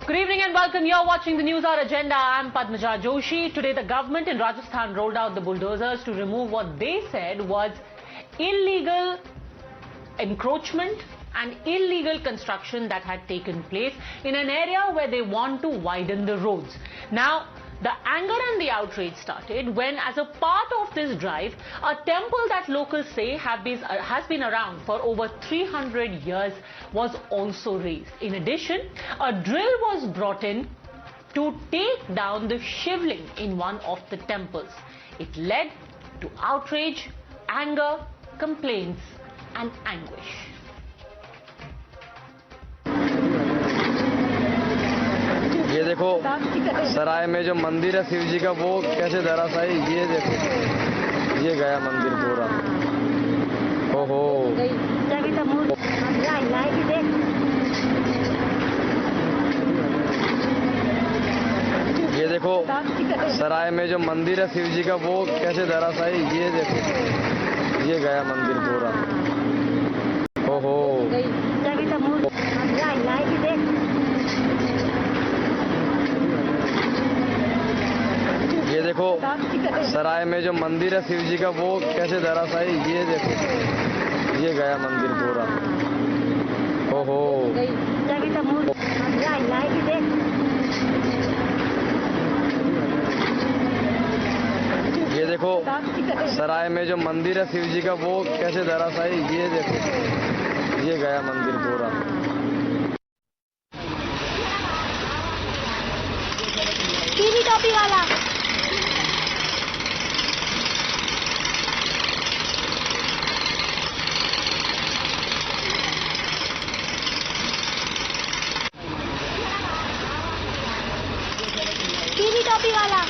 Good evening and welcome. You're watching the NewsHour Agenda. I'm Padmaja Joshi. Today the government in Rajasthan rolled out the bulldozers to remove what they said was illegal encroachment and illegal construction that had taken place in an area where they want to widen the roads. Now, the anger and the outrage started when, as a part of this drive, a temple that locals say has been around for over 300 years was also razed. In addition, a drill was brought in to take down the shivling in one of the temples. It led to outrage, anger, complaints and anguish. ये देखो सराय में जो मंदिर है शिव जी का वो कैसे धराशायी, ये देखो ये गया मंदिर पूरा। ओहो ये देखो सराय में जो मंदिर है शिव जी का वो कैसे धराशायी, ये देखो ये गया मंदिर पूरा। ओहो ये देखो सराय में जो मंदिर है शिव जी का वो कैसे धराशायी, ये देखो ये गया मंदिर पूरा। ओहो ये देखो सराय में जो मंदिर है शिव जी का वो कैसे धराशायी, ये देखो ये गया मंदिर पूरा। टीवी टोपी वाला टीवी टोपी वाला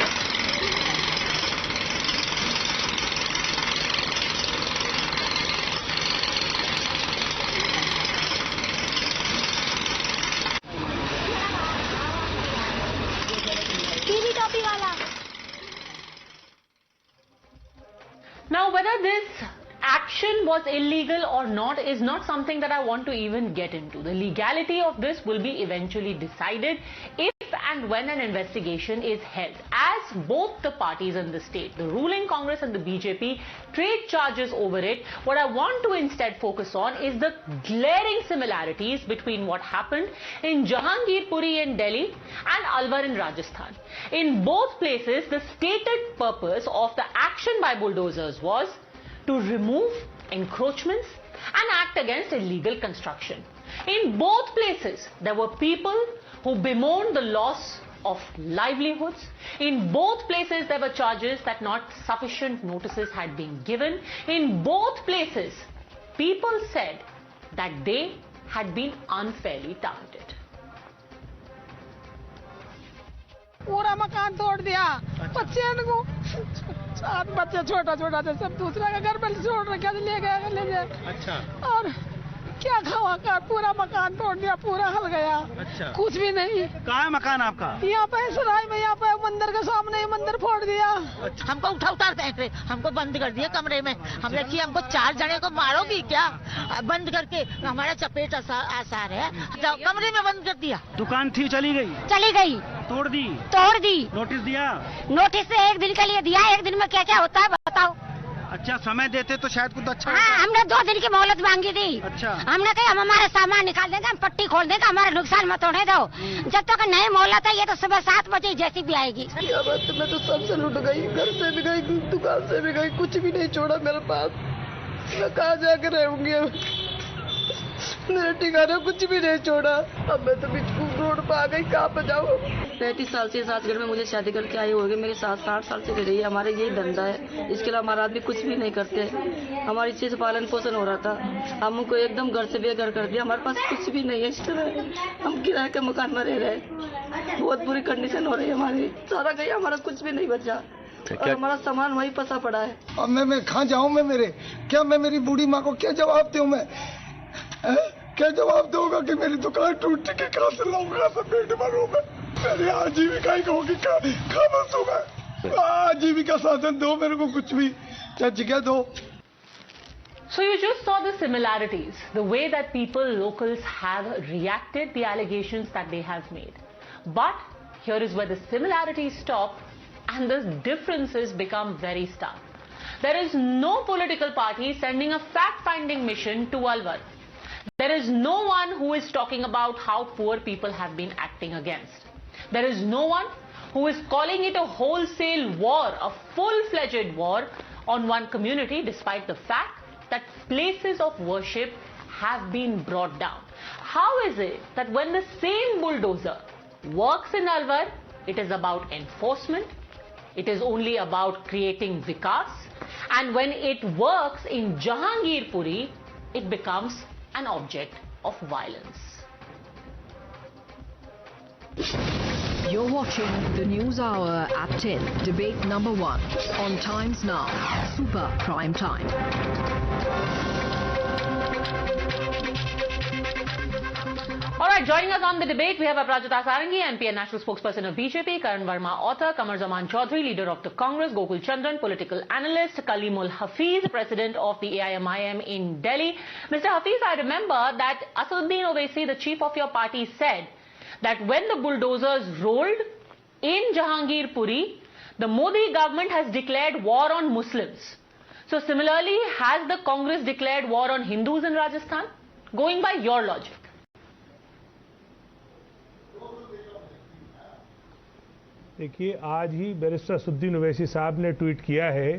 टीवी टोपी वाला। Now, whether this action was illegal or not is not something that I want to even get into. The legality of this will be eventually decided if and when an investigation is held. As both the parties in the state, the ruling Congress and the BJP, trade charges over it, what I want to instead focus on is the glaring similarities between what happened in Jahangirpuri in Delhi and Alwar in Rajasthan. In both places, the stated purpose of the action by bulldozers was to remove encroachments and act against illegal construction. In both places, there were people who bemoaned the loss of livelihoods. In both places, there were charges that not sufficient notices had been given. In both places, people said that they had been unfairly targeted. पूरा मकान तोड़ दिया, बच्चे को 7 बच्चे छोटा छोटा थे, सब दूसरा का घर में छोड़ रखा, ले गए ले जाए। अच्छा। और क्या खावा का पूरा मकान तोड़ दिया, पूरा हल गया। अच्छा। कुछ भी नहीं। कहाँ है मकान आपका? यहाँ पे सराय में, यहाँ पे मंदिर के सामने मंदिर फोड़ दिया। अच्छा। हमको उठार फेंक रहे, हमको बंद कर दिया कमरे में। हमने कि हमको 4 जने को मारोगी क्या? बंद करके हमारा चपेट आसार है, कमरे में बंद कर दिया। दुकान थी चली गई? चली गई। तोड़ दी? तोड़ दी। नोटिस दिया? नोटिस से 1 दिन के लिए दिया, 1 दिन में क्या क्या होता है बताओ। अच्छा, समय देते तो शायद कुछ अच्छा हाँ, हमने 2 दिन की मोहलत मांगी थी। अच्छा। हमने कहा हम हमारा सामान निकाल देंगे, हम पट्टी खोल देंगे, हमारा नुकसान मत होने दो। जब तक नई मोहलत है, ये तो सुबह 7 बजे जैसी भी आएगी। मैं तो सबसे लुट गई, घर से भी गई, दुकान से भी गई, कुछ भी नहीं छोड़ा मेरे पास। मैं कहाँ जाकर रहूंगी? मेरे ठिकाने कुछ भी नहीं छोड़ा। अब मैं तो रोड पर आ गई, कहाँ पे जाऊँ? 35 साल से राजगढ़ में मुझे शादी करके आई होगी। मेरे साथ 60 साल से रही है। हमारे यही धंधा है, इसके अलावा हमारा आदमी कुछ भी नहीं करते। हमारी इसी से पालन पोषण हो रहा था, हमको एकदम घर से बेघर कर दिया। हमारे पास कुछ भी नहीं है, इस तरह हम किराए के मकान में रह रहे। बहुत बुरी कंडीशन हो रही है हमारी, सारा गया, हमारा कुछ भी नहीं बचा और हमारा सामान वही फंसा पड़ा है। अब मैं कहाँ जाऊँ? मैं मेरी बूढ़ी माँ को क्या जवाब दूँ? मैं क्या जवाब दूंगा कि मेरी दुकान टूट के कहाँ से लाऊंगा, सब पेट भरूंगा? मेरी आजीविका ही होगी, कहाँ बसूंगा? आजीविका साधन दो मेरे को, कुछ भी जगह दो। So you just saw the similarities, the way that people, locals have reacted, the allegations that they have made. But here is where the similarities stop and the differences become very stark. There is no political party sending a fact-finding mission to Alwar. There is no one who is talking about how poor people have been acting against. There is no one who is calling it a wholesale war, a full-fledged war on one community, despite the fact that places of worship have been brought down. How is it that when the same bulldozer works in Alwar, it is about enforcement, it is only about creating vikas, and when it works in Jahangirpuri, it becomes an object of violence? You're watching the News Hour at 10, debate number 1 on Times Now, Super Prime Time. All right, joining us on the debate, we have Aprajita Sarangi, MP and national spokesperson of BJP, Karan Verma, author, Kamru Choudhury, leader of the Congress, Gokul Chandran, political analyst, Kalimul Hafiz, president of the AIMIM in Delhi. Mr. Hafiz, I remember that Assaduddin Owaisi, the chief of your party, said that when the bulldozers rolled in Jahangirpuri, the Modi government has declared war on Muslims. So similarly, has the Congress declared war on Hindus in Rajasthan? Going by your logic. देखिए, आज ही barrister Asaduddin Owaisi साहब ने tweet किया है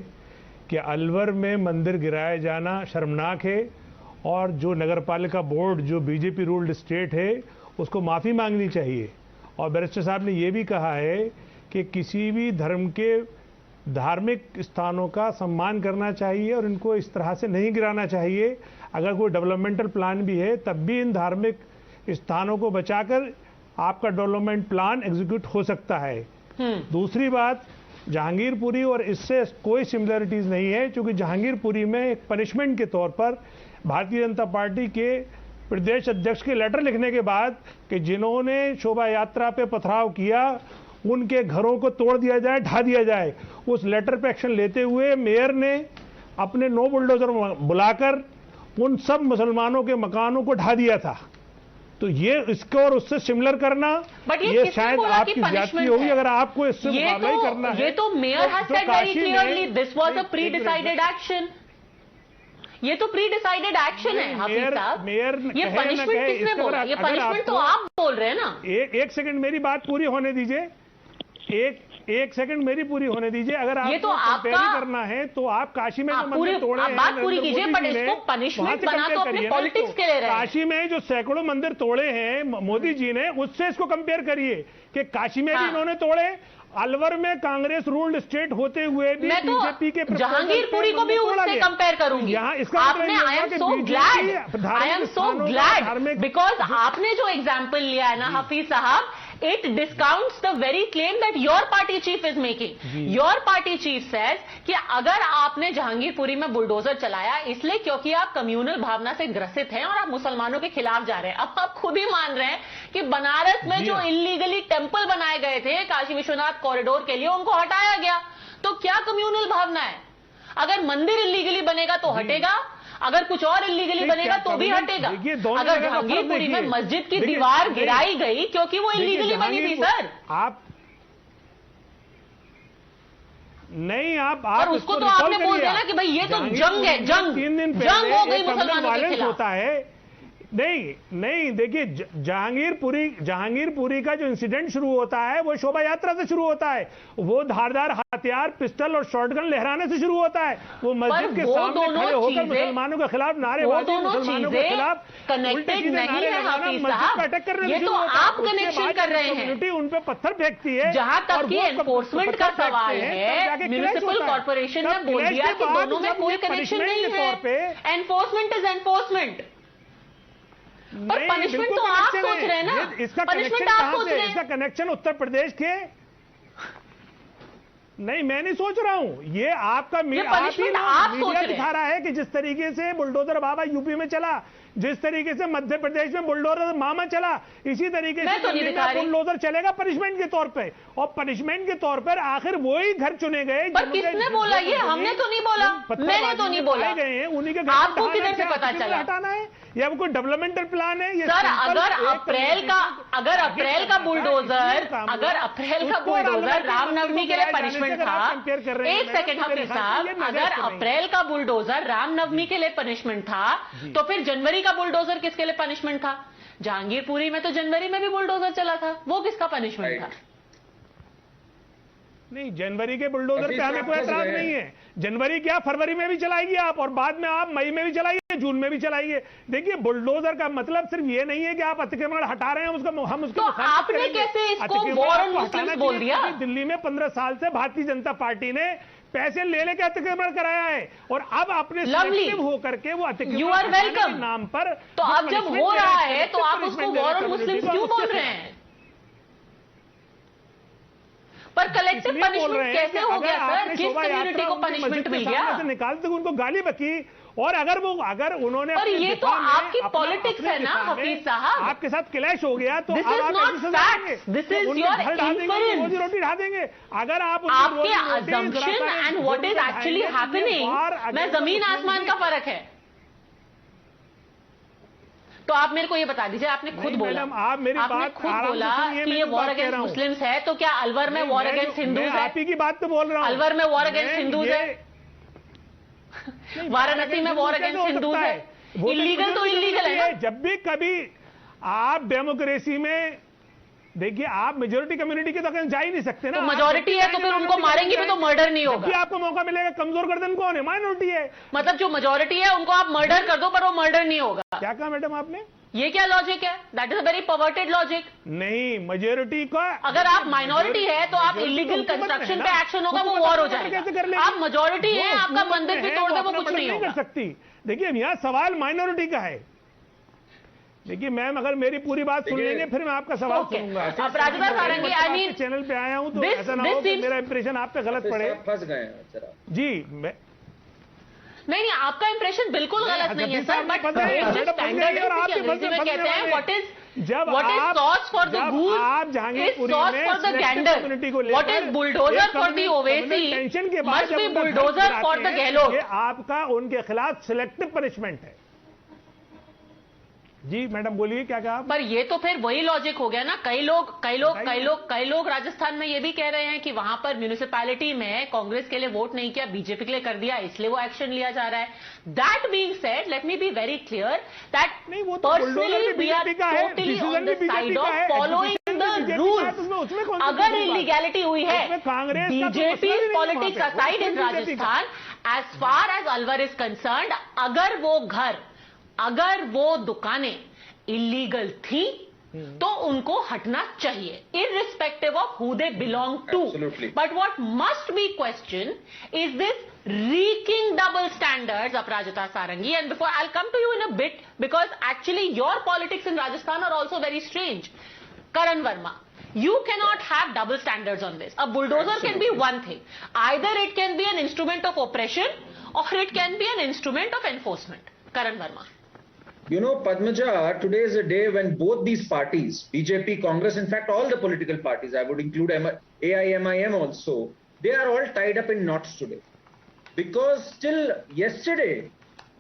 कि अलवर में मंदिर गिराया जाना शर्मनाक है और जो नगर पालिका बोर्ड जो बीजेपी रूल्ड स्टेट है उसको माफ़ी मांगनी चाहिए। और बैरिस्टर साहब ने ये भी कहा है कि किसी भी धर्म के धार्मिक स्थानों का सम्मान करना चाहिए और इनको इस तरह से नहीं गिराना चाहिए। अगर कोई डेवलपमेंटल प्लान भी है तब भी इन धार्मिक स्थानों को बचाकर आपका डेवलपमेंट प्लान एग्जीक्यूट हो सकता है। दूसरी बात, जहांगीरपुरी और इससे कोई सिमिलरिटीज नहीं है, क्योंकि जहांगीरपुरी में एक पनिशमेंट के तौर पर भारतीय जनता पार्टी के प्रदेश अध्यक्ष के लेटर लिखने के बाद कि जिन्होंने शोभा यात्रा पे पथराव किया उनके घरों को तोड़ दिया जाए, ढा दिया जाए, उस लेटर पे एक्शन लेते हुए मेयर ने अपने 9 बुलडोजर बुलाकर उन सब मुसलमानों के मकानों को ढा दिया था। तो ये इसको और उससे सिमिलर करना, ये शायद आपकी ज्यादती होगी अगर आपको इससे मुकाबला ही करना है। ये तो mayor has said very clearly this was a pre decided action. ये तो प्री डिसाइडेड एक्शन है हाफिज साहब। ये पनिशमेंट किसने बोला? ये पनिशमेंट तो आप बोल रहे हैं ना। एक सेकंड मेरी बात पूरी होने दीजिए, एक सेकंड मेरी पूरी होने दीजिए। अगर ये तो आपको कंपेयर करना है तो आप काशी में जो मंदिर तोड़े हैं, बात पूरी कीजिए, बट इसको पनिशमेंट बना तो अपने पॉलिटिक्स के ले रहे हैं। काशी में जो सैकड़ों मंदिर तोड़े हैं मोदी जी ने, उससे इसको कंपेयर करिए कि काशी में भी इन्होंने तोड़े, अलवर में कांग्रेस रूल्ड स्टेट होते हुए भी बीजेपी के जहांगीरपुरी को भी उससे कंपेयर करूंगी। आपने I am so glad because आपने जो एग्जांपल लिया है ना हाफिज साहब, it discounts the very claim that your party chief is making. Your party chief says कि अगर आपने जहांगीरपुरी में बुलडोजर चलाया इसलिए क्योंकि आप कम्युनल भावना से ग्रसित हैं और आप मुसलमानों के खिलाफ जा रहे हैं। अब आप खुद ही मान रहे हैं कि बनारस में जो इलीगली टेंपल बनाए गए थे काशी विश्वनाथ कॉरिडोर के लिए, उनको हटाया गया। तो क्या कम्युनल भावना है? अगर मंदिर इलीगली बनेगा तो हटेगा, अगर कुछ और इलीगली बनेगा तो भी हटेगा। अगर जहांगीरपुरी में मस्जिद की दीवार गिराई गई क्योंकि वो इलीगली बनी थी सर, आप नहीं आप और उसको तो आपने बोल दिया ना कि भाई ये तो जंग है, जंग हो गई मुसलमानों के खिलाफ। होता है नहीं देखिए, जहांगीरपुरी का जो इंसिडेंट शुरू होता है वो शोभा यात्रा से शुरू होता है। वो धारदार हथियार, पिस्टल और शॉटगन लहराने से शुरू होता है। वो मस्जिद के सामने खड़े होकर मुसलमानों के खिलाफ नारेबाजी, मुसलमानों के खिलाफ कनेक्टेड नहीं है हाफिज साहब। अटैक करने ये तो आप कनेक्शन कर रहे हैं। उन पे पत्थर फेंकती है। जहां तक कि एनफोर्समेंट का सवाल है, म्युनिसिपल कॉर्पोरेशन ने बोल दिया कि दोनों में कोई कनेक्शन नहीं है। Enforcement is enforcement. पर पनिशमेंट तो आप सोच रहे हैं ना, इसका पनिशमेंट आप सोच रहे हैं। इसका कनेक्शन उत्तर प्रदेश के नहीं, मैं नहीं सोच रहा हूं। ये आपका मीडिया दिखा रहा है कि जिस तरीके से बुलडोजर बाबा यूपी में चला, जिस तरीके से मध्य प्रदेश में बुलडोजर मामा चला, इसी तरीके से बुलडोजर चलेगा पनिशमेंट के तौर पे, और पनिशमेंट के तौर पर आखिर वही घर चुने गए। पर किसने बोला ये? हमने तो नहीं बोला, मैंने तो नहीं बोला। गए हैं उन्हीं के घर। आपको किधर से पता चला? हटाना है या कोई डेवलपमेंट प्लान है? सर, अगर अप्रैल का बुलडोजर रामनवमी के लिए पनिशमेंट था, एक सेकंड हफीज साहब, अगर अप्रैल का बुलडोजर रामनवमी के लिए पनिशमेंट था, तो फिर जनवरी का बुलडोजर किसके लिए पनिशमेंट था? जहांगीरपुरी में तो जनवरी में भी बुलडोजर चला था, वो किसका पनिशमेंट था? नहीं, जनवरी के बुलडोजर पे हमें कोई एतराज नहीं है। जनवरी क्या, फरवरी में भी चलाएगी आप, और बाद में आप मई में भी चलाइए, जून में भी चलाइए। देखिए, बुलडोजर का मतलब सिर्फ ये नहीं है कि आप अतिक्रमण हटा रहे हैं उसको, हम उसको तो आपने कैसे इसको वॉर ऑन मुस्लिम्स बोल दिया? दिल्ली में 15 साल से भारतीय जनता पार्टी ने पैसे ले लेके अतिक्रमण कराया है, और अब अपने सिलेक्टिव होकर के वो अतिक्रमण के नाम पर, तो अब जब हो रहा है तो आप उसको वॉर ऑन मुस्लिम्स क्यों बोल रहे हैं? पर कलेक्टिव पनिशमेंट कैसे हो गया सर? किस कम्युनिटी को पनिशमेंट मिल गया? निकालते उनको गाली बकी, और अगर उन्होंने, पर ये तो आपकी पॉलिटिक्स है ना हफीज साहब, आपके साथ क्लैश हो गया तो this is not fact, this is your inference. रोजी रोटी ढा देंगे अगर आप आपके assumption and what is actually happening में जमीन आसमान का फर्क है। तो आप मेरे को ये बता दीजिए, आपने खुद बोला, आपने खुद बोला कि ये वॉर अगेंस्ट मुस्लिम्स है, तो क्या अलवर में वॉर अगेंस्ट हिंदूज है? आप ही की बात तो बोल रहा हूं। अलवर में वॉर अगेंस्ट हिंदूज है, वाराणसी में वॉर अगेंस्ट हिंदूज है। इलीगल तो इलीगल है ना। जब भी कभी आप डेमोक्रेसी में देखिए, आप मेजोरिटी कम्युनिटी के तो कहीं जा ही नहीं सकते ना। तो मेजोरिटी है तो फिर उनको मारेंगे भी तो मर्डर नहीं होगा। आपको मौका मिलेगा, कमजोर गर्दन कौन है? माइनॉरिटी है। मतलब जो मेजोरिटी है उनको आप मर्डर कर दो, पर वो मर्डर नहीं होगा। क्या कहा मैडम आपने? ये क्या लॉजिक है? That is a very perverted logic. नहीं, मेजोरिटी का, अगर आप माइनॉरिटी है तो आप इलीगल कंस्ट्रक्शन पे एक्शन होगा, वो वॉर हो जाएगा। आप मेजोरिटी है, आपका मंदिर भी तोड़ दे, वो कुछ नहीं कर सकती। देखिए, यहाँ सवाल माइनॉरिटी का है। देखिए मैम, अगर मेरी पूरी बात सुन लेंगे फिर मैं आपका सवाल सुनूंगा। अपराजिता सारंगी, आई मीन चैनल पे आया हूँ तो ऐसा ना हो कि मेरा इंप्रेशन आप पे गलत पड़े। फंस गए जी। नहीं, आपका इंप्रेशन बिल्कुल गलत नहीं है सर, बट स्टैंडर्ड कहते हैं what is sauce for the goose is sauce for the Gander, what is bulldozer for the Owaisi must be bulldozer for the Gehlot. आपका उनके खिलाफ सिलेक्टिव पनिशमेंट है। जी मैडम बोलिए, क्या कहा? पर ये तो फिर वही लॉजिक हो गया ना। कई लोग राजस्थान में ये भी कह रहे हैं कि वहां पर म्यूनिसिपैलिटी में कांग्रेस के लिए वोट नहीं किया, बीजेपी के लिए कर दिया, इसलिए वो एक्शन लिया जा रहा है। That being said, let me be very clear that personally we are totally on the side of following the rules. अगर इलीगैलिटी हुई है, BJP politics aside in Rajasthan, as far as Alwar is concerned, अगर वो दुकानें इलीगल थी तो उनको हटना चाहिए, irrespective of who they belong to. Absolutely. But what must be questioned is this reeking double standards, Aprajita Sarangi. And before, I'll come to you in a bit, because actually your politics in Rajasthan are also very strange. Karan Verma, you cannot have double standards on this. A bulldozer can be one thing. Either it can be an instrument of oppression or it can be an instrument of enforcement. Karan Verma. You know, Padmaja, today is a day when both these parties, BJP, Congress, in fact, all the political parties, I would include AIMIM also, they are all tied up in knots today. Because till yesterday,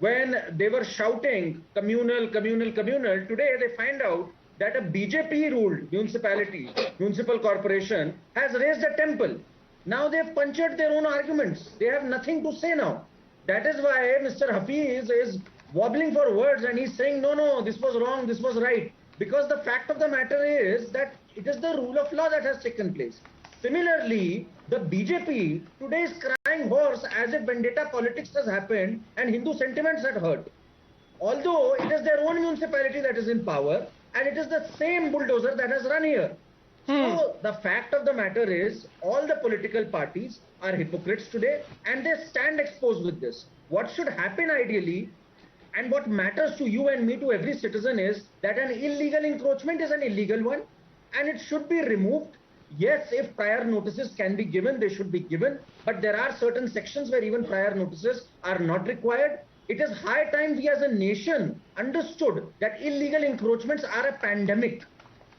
when they were shouting communal, today they find out that a BJP-ruled municipality, municipal corporation, has raised a temple. Now they've punctured their own arguments. They have nothing to say now. That is why Mr. Hafiz is wobbling for words and he's saying, no, this was wrong, this was right. Because the fact of the matter is that it is the rule of law that has taken place. Similarly, the BJP today is crying hoarse as if vendetta politics has happened and Hindu sentiments had hurt. Although it is their own municipality that is in power and it is the same bulldozer that has run here. So the fact of the matter is all the political parties are hypocrites today and they stand exposed with this. What should happen ideally, and what matters to you and me, to every citizen, is that an illegal encroachment is an illegal one and it should be removed. Yes, if prior notices can be given, they should be given. But there are certain sections where even prior notices are not required. It is high time we as a nation understood that illegal encroachments are a pandemic.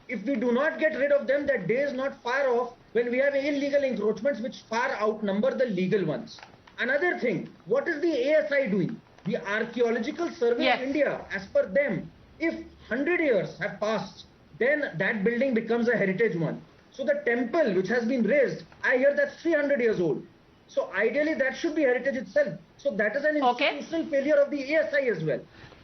If we do not get rid of them, that day is not far off when we have illegal encroachments which far outnumber the legal ones. Another thing, what is the ASI doing? The Archaeological Survey of India, as per them, if 100 years have passed, then that building becomes a heritage one. So the temple which has been raised, I hear that's 300 years old. So ideally that should be heritage itself. So that is an institutional failure of the ASI as well.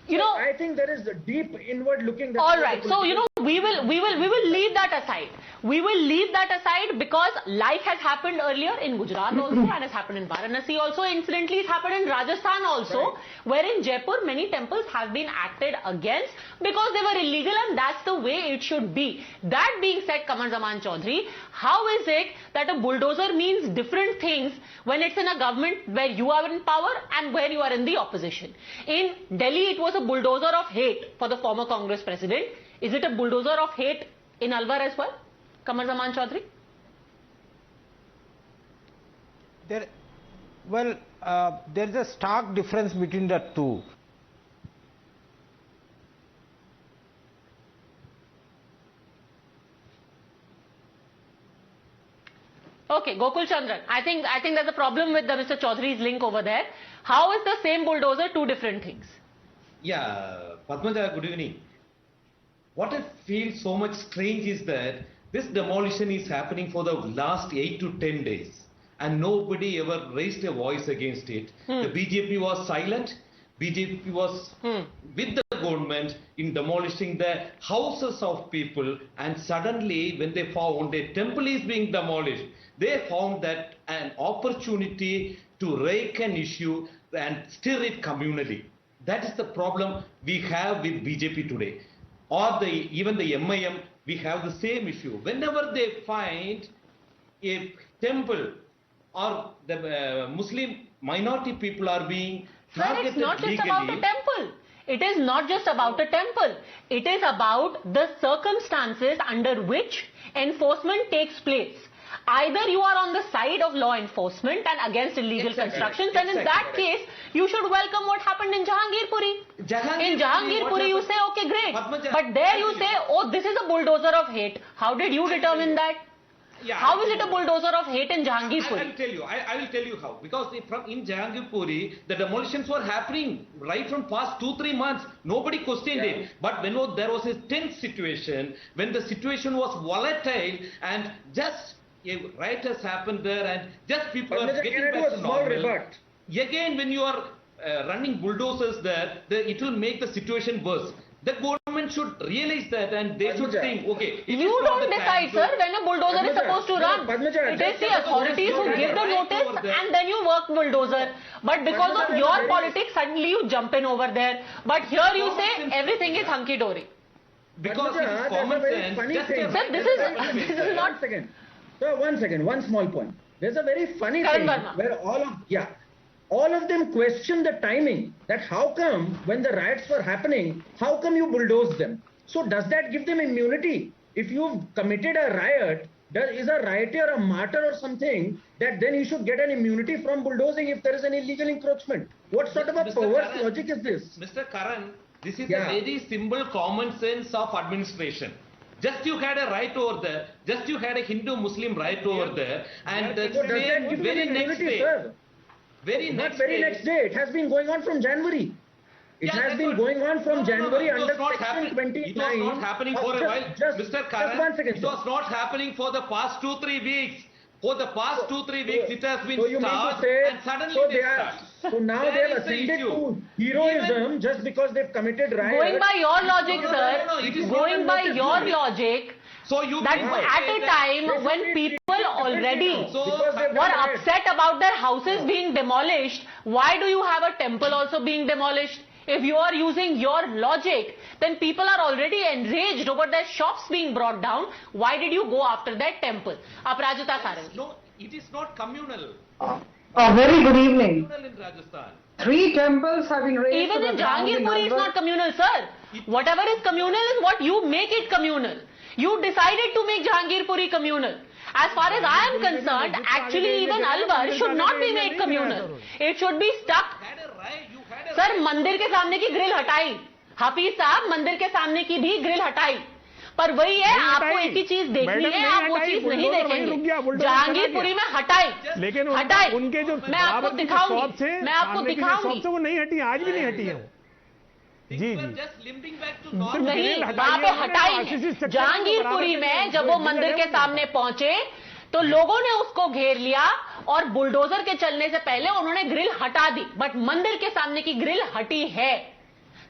You know, I think there is a deep inward looking. All right. So, you know, we will leave that aside. We will leave that aside because like has happened earlier in Gujarat also and has happened in Varanasi also. Incidentally, it's happened in Rajasthan also, where in Jaipur many temples have been acted against because they were illegal, and that's the way it should be. That being said, Kamru Choudhury, how is it that a bulldozer means different things when it's in a government where you are in power and where you are in the opposition? In Delhi, it was a bulldozer of hate for the former Congress president. Is it a bulldozer of hate in Alwar as well, Kamru Choudhury? There is a stark difference between the two. Okay, Gokul Chandran. I think there's a problem with the Mr. Choudhury's link over there. How is the same bulldozer two different things? Yeah, Padmaja, good evening. What I feel so much strange is that this demolition is happening for the last 8 to 10 days and nobody ever raised a voice against it. The BJP was silent. BJP was with the government in demolishing the houses of people, and suddenly when they found a temple is being demolished, they found that an opportunity to rake an issue and stir it communally. That is the problem we have with BJP today. Or even the MIM, we have the same issue. Whenever they find a temple or the Muslim minority people are being targeted it's not just legally, about a temple. It is not just about a temple. It is about the circumstances under which enforcement takes place. Either you are on the side of law enforcement and against illegal constructions, and in that case, you should welcome what happened in Jahangirpuri. In Jahangirpuri, you say, okay, great. But there you say, oh, this is a bulldozer of hate. How did you determine that? How is it a bulldozer of hate in Jahangirpuri? I will tell you. I will tell you how. Because in Jahangirpuri, the demolitions were happening right from past 2-3 months. Nobody questioned it. But when there was a tense situation, when the situation was volatile and just a riot has happened there and just people are getting back to normal. Again, when you are running bulldozers there, it will make the situation worse. The government should realize that and they should think, okay. You don't decide, sir, when a bulldozer is supposed to run. It is the authorities who give the notice and then you work bulldozer. But because of your politics, suddenly you jump in over there. But here you say everything is hunky-dory. Because it is common sense. Sir, this is not... So one small point. There's a very funny thing where all of them question the timing, that how come when the riots were happening, how come you bulldozed them? So does that give them immunity? If you've committed a riot, is a rioter a martyr or something, that then he should get an immunity from bulldozing if there is an illegal encroachment? What sort of a perverse logic is this? Mr. Karan, this is a very simple common sense of administration. Just you had a riot over there, just you had a Hindu-Muslim riot over there, and the very next day, it has been going on from January. It has been going on from January under Section 29. It was not happening for a while, Mr. Karan. It was not happening for the past 2-3 weeks. For the past 2-3 weeks, it has been stopped, and suddenly they start. So now they have ascended to heroism just because they've committed riots. Going by your logic, sir, going by your logic, that at a time when people already were upset about their houses being demolished, why do you have a temple also being demolished? If you are using your logic, then people are already enraged over their shops being brought down. Why did you go after that temple? Aprajita Sarangi. No, it is not communal. Very good evening. Communal in Rajasthan. 3 temples have been raised. Even in Jahangirpuri, it's not communal, sir. Whatever is communal is what you make it communal. You decided to make Jahangirpuri communal. As far as I am concerned, actually even Alwar should not be made communal. It should be stuck. Sir मंदिर के सामने की grill हटाई, हफीज साहब मंदिर के सामने की भी ग्रिल हटाई, पर वही है आपको एक ही चीज देखनी है, आप वो चीज नहीं देखेंगे। जहांगीरपुरी में हटाई, लेकिन हटाई, उनके जो मैं आपको दिखाऊंगी, मैं आपको दिखाऊंगी, वो नहीं हटी, आज भी नहीं हटी है। जी जी नहीं, वहां पे हटाई। जहांगीरपुरी में जब वो मंदिर के सामने पहुंचे तो लोगों ने उसको घेर लिया और बुलडोजर के चलने से पहले उन्होंने ग्रिल हटा दी, बट मंदिर के सामने की ग्रिल हटी है।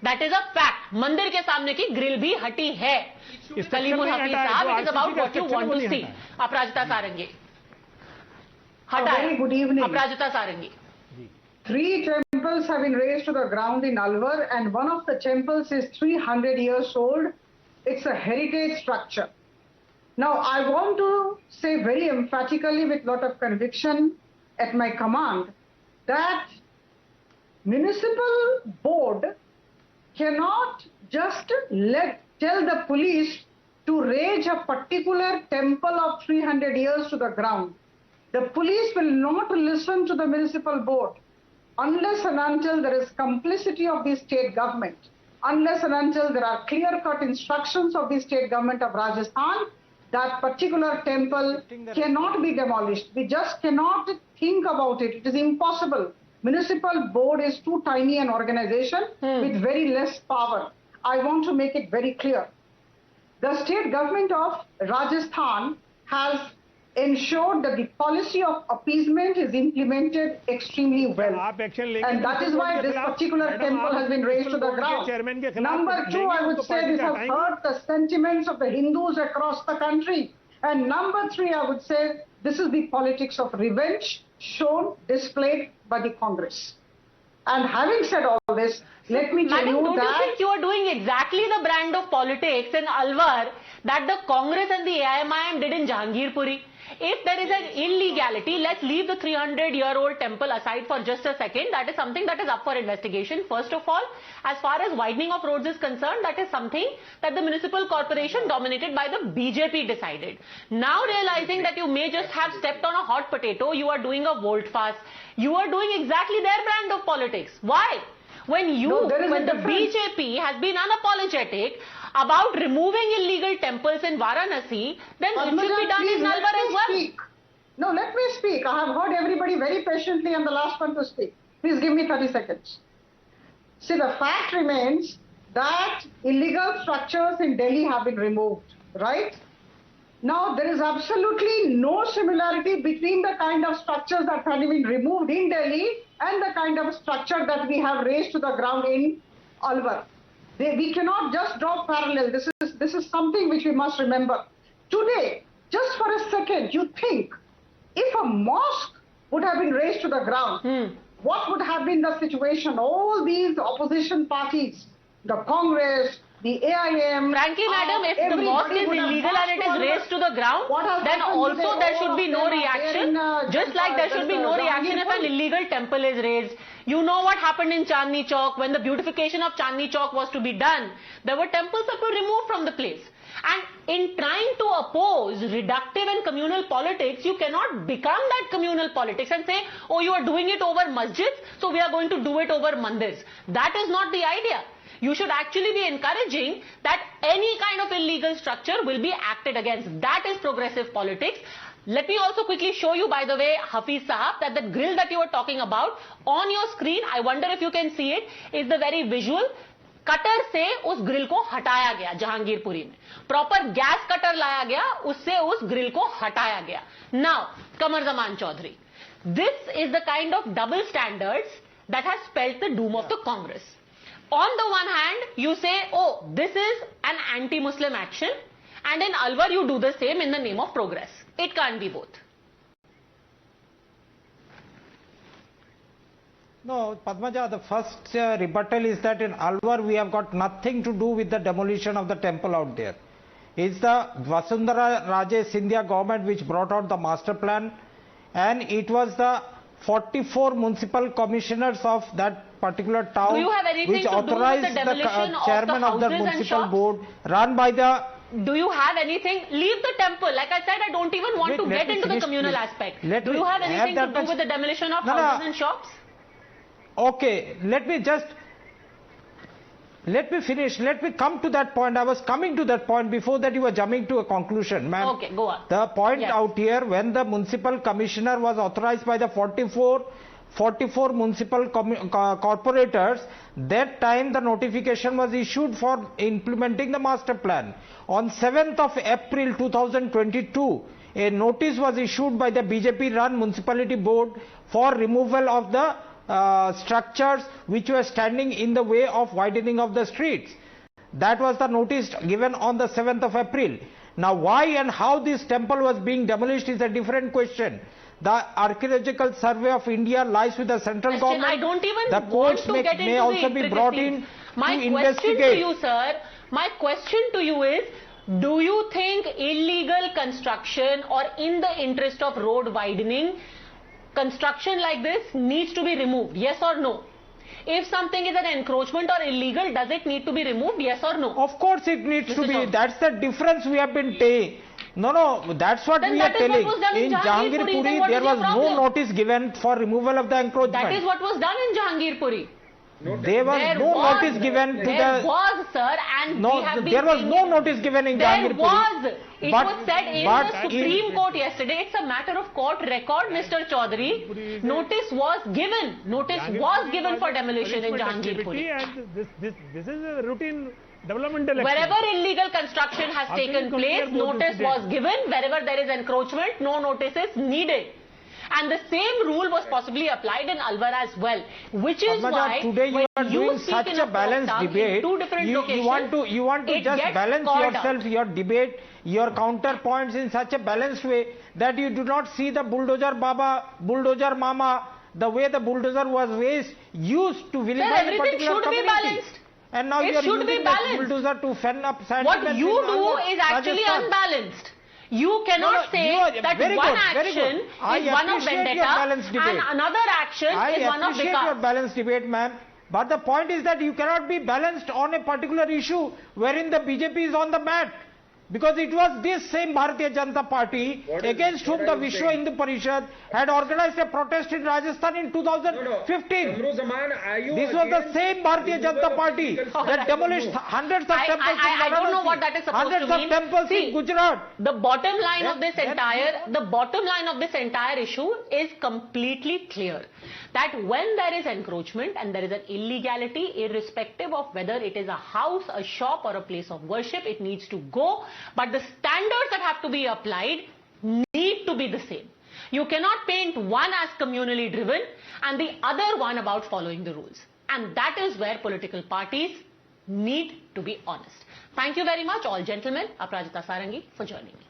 दैट इज अ फैक्ट, मंदिर के सामने की ग्रिल भी हटी है। कलीमुल हफीज साहब, it is about what you want to see. Aparajita Sarangi, Very good evening. Aparajita Sarangi. 3 temples have been razed to the ground in Alwar, and one of the temples is 300 years old. It's a heritage structure. Now, I want to say very emphatically with lot of conviction at my command that municipal board cannot just tell the police to raze a particular temple of 300 years to the ground. The police will not listen to the municipal board unless and until there is complicity of the state government, unless and until there are clear-cut instructions of the state government of Rajasthan, that particular temple cannot be demolished. We just cannot think about it. It is impossible. Municipal board is too tiny an organization with very less power. I want to make it very clear. The state government of Rajasthan has ensured that the policy of appeasement is implemented extremely well. And that is why this particular temple has been raised to the ground. Number 2, I would say this has hurt the sentiments of the Hindus across the country. And number 3, I would say this is the politics of revenge shown, displayed by the Congress. And having said all this, let me tell you don't that... you think you are doing exactly the brand of politics in Alwar that the Congress and the AIMIM did in Jahangirpuri? If there is an illegality, let's leave the 300-year-old temple aside for just a second. That is something that is up for investigation. First of all, as far as widening of roads is concerned, that is something that the municipal corporation dominated by the BJP decided. Now realizing that you may just have stepped on a hot potato, you are doing a volte-face. You are doing exactly their brand of politics. Why? When the BJP has been unapologetic about removing illegal temples in Varanasi, then it should be done in Alwar as well. No, let me speak. I have heard everybody very patiently and the last one to speak. Please give me 30 seconds. See, the fact remains that illegal structures in Delhi have been removed, right? Now, there is absolutely no similarity between the kind of structures that have been removed in Delhi and the kind of structure that we have raised to the ground in Alwar. We cannot just draw parallel. This is something which we must remember. Today, just for a second, you think if a mosque would have been raised to the ground, what would have been the situation? All these opposition parties, the Congress, the AIM... Frankly, madam, if the mosque is illegal and it is raised to the ground, then also there should be no reaction. Just like there should be no reaction if an illegal temple is raised. You know what happened in Chandni Chowk when the beautification of Chandni Chowk was to be done. There were temples that were removed from the place. And in trying to oppose reductive and communal politics, you cannot become that communal politics and say, oh, you are doing it over masjids, so we are going to do it over mandirs. That is not the idea. You should actually be encouraging that any kind of illegal structure will be acted against. That is progressive politics. Let me also quickly show you, by the way, Hafiz Sahab, that the grill that you were talking about on your screen, I wonder if you can see it, is the very visual. Cutter से उस grill को हटाया गया जहांगीरपुरी में, proper gas cutter लाया गया, उससे उस ग्रिल को हटाया गया. Now Qamar Chaudhary, this is the kind of double standards that has spelled the doom of the Congress. On the one hand, you say, oh, this is an anti-Muslim action, and in Alwar you do the same in the name of progress. It can't be both. No, Padmaja, the first rebuttal is that in Alwar we have got nothing to do with the demolition of the temple out there. It's the Vasundhara Raje government which brought out the master plan, and it was the 44 municipal commissioners of that particular town which authorized the chairman of the municipal board run by the... Do you have anything? Leave the temple. Like I said, I don't even want to get into the communal aspect. Do you have anything to do with the demolition of houses and shops? Okay, let me finish. Let me come to that point. I was coming to that point. Before that, you were jumping to a conclusion, ma'am. Okay, go on. The point out here, when the municipal commissioner was authorized by the 44 municipal corporators, that time the notification was issued for implementing the master plan. On 7th of April 2022, a notice was issued by the BJP-run municipality board for removal of the structures which were standing in the way of widening of the streets. That was the notice given on the 7th of April. Now why and how this temple was being demolished is a different question. The Archaeological Survey of India lies with the central government. I don't even the want courts to get into may also be brought in My to question investigate. to you, sir, my question to you is, do you think illegal construction or in the interest of road widening, construction like this needs to be removed? Yes or no? If something is an encroachment or illegal, does it need to be removed? Yes or no? Of course it needs to be. That's the difference we have been saying. No, that's what we are telling. In Jahangir Puri, there was no notice given for removal of the encroachment. That is what was done in Jahangir Puri. There was no notice given to the... There was, sir, and no, we have been... There was no notice given in Jahangir Puri. There was. It was said in the Supreme Court yesterday. It's a matter of court record, Mr. Choudhury. Notice was given. Notice was given for demolition in Jahangir Puri. And this is a routine developmental action. Wherever illegal construction has taken place, notice was given. Wherever there is encroachment, no notice is needed. And the same rule was possibly applied in Alwar as well, which is why today you are doing such a balanced debate. You want to just balance yourself, your debate, your counterpoints in such a balanced way that you do not see the bulldozer Baba, bulldozer Mama, the way the bulldozer was raised, used to vilify a particular community. And now you are using the bulldozer to fend up sentiments. What you do is actually unbalanced. You cannot say that one action is one of vendetta and another action is one of vikas. I appreciate your balanced debate, ma'am. But the point is that you cannot be balanced on a particular issue wherein the BJP is on the mat. Because it was this same Bharatiya Janata Party against whom the Vishwa Hindu Parishad had organized a protest in Rajasthan in 2015. This was the same Bharatiya Janata Party that demolished hundreds of temples in I don't know what that is supposed to mean. Hundreds of temples in Gujarat. The bottom line of this entire issue is completely clear. That when there is encroachment and there is an illegality, irrespective of whether it is a house, a shop or a place of worship, it needs to go. But the standards that have to be applied need to be the same. You cannot paint one as communally driven and the other one about following the rules. And that is where political parties need to be honest. Thank you very much, all gentlemen, Aprajita Sarangi, for joining me.